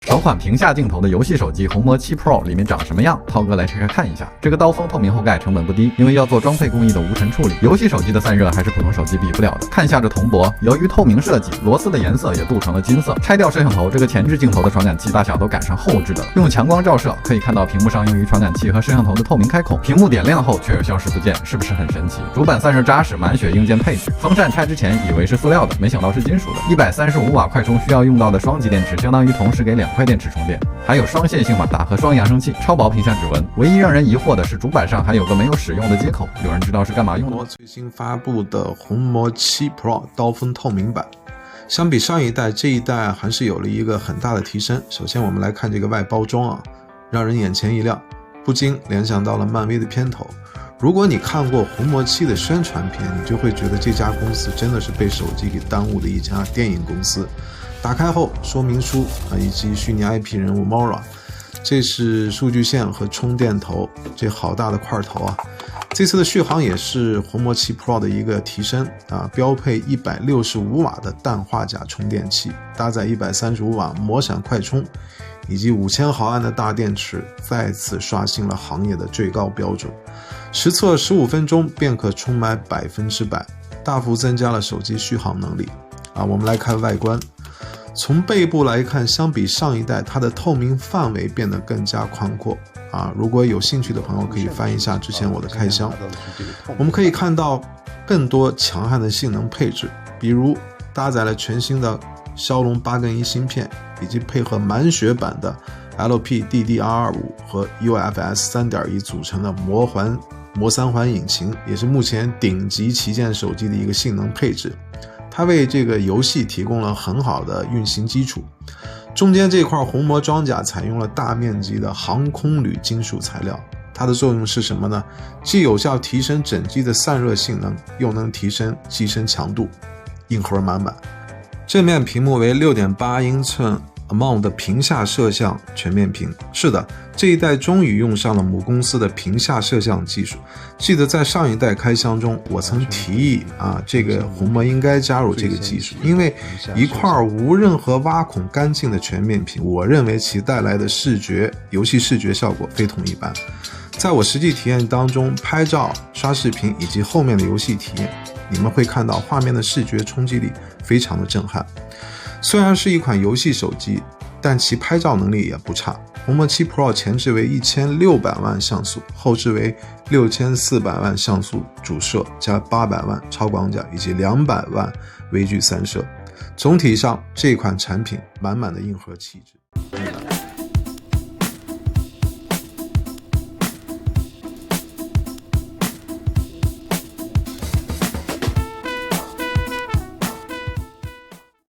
首款屏下镜头的游戏手机红魔7 Pro 里面长什么样？涛哥来拆开看一下。这个刀锋透明后盖成本不低，因为要做装配工艺的无尘处理，游戏手机的散热还是普通手机比不了的。看一下这铜箔，由于透明设计，螺丝的颜色也镀成了金色。拆掉摄像头，这个前置镜头的传感器大小都改成后置的了。用强光照射，可以看到屏幕上用于传感器和摄像头的透明开孔。屏幕点亮后却又消失不见，是不是很神奇？主板散热扎实，满血硬件配置。风扇拆之前以为是塑料的，没想到是金属的。135瓦快充需要用到的双极电池，相当于同时给2块电池充电。还有双线性马达和双扬声器，超薄屏下指纹。唯一让人疑惑的是主板上还有个没有使用的接口，有人知道是干嘛用的吗？最新发布的红魔7 Pro 刀锋透明版，相比上一代，这一代还是有了一个很大的提升。首先我们来看这个外包装啊，让人眼前一亮，不禁联想到了漫威的片头。如果你看过红魔7的宣传片，你就会觉得这家公司真的是被手机给耽误的一家电影公司。打开后，说明书以及虚拟 IP 人物 Mora， 这是数据线和充电头，这好大的块头啊！这次的续航也是红魔7 Pro 的一个提升啊，标配165瓦的氮化钾充电器，搭载135瓦魔闪快充，以及5000毫安的大电池，再次刷新了行业的最高标准。实测15分钟便可充满100%，大幅增加了手机续航能力啊！我们来看外观。从背部来看，相比上一代，它的透明范围变得更加宽阔啊！如果有兴趣的朋友可以翻一下之前我的开箱，我们可以看到更多强悍的性能配置，比如搭载了全新的骁龙8根1芯片，以及配合满血版的 LPDDR25 和 UFS 3.1 组成的魔三环引擎，也是目前顶级旗舰手机的一个性能配置。它为这个游戏提供了很好的运行基础。中间这块红魔装甲采用了大面积的航空铝金属材料，它的作用是什么呢？既有效提升整机的散热性能，又能提升机身强度，硬核满满。正面屏幕为 6.8 英寸 AMOLED 的屏下摄像全面屏。是的，这一代终于用上了母公司的屏下摄像技术。记得在上一代开箱中，我曾提议这个红魔应该加入这个技术，因为一块无任何挖孔干净的全面屏，我认为其带来的游戏视觉效果非同一般。在我实际体验当中，拍照、刷视频以及后面的游戏体验，你们会看到画面的视觉冲击力非常的震撼。虽然是一款游戏手机，但其拍照能力也不差。红魔7 Pro 前置为1600万像素，后置为6400万像素主摄加800万超广角以及200万微距三摄。总体上，这款产品满满的硬核气质。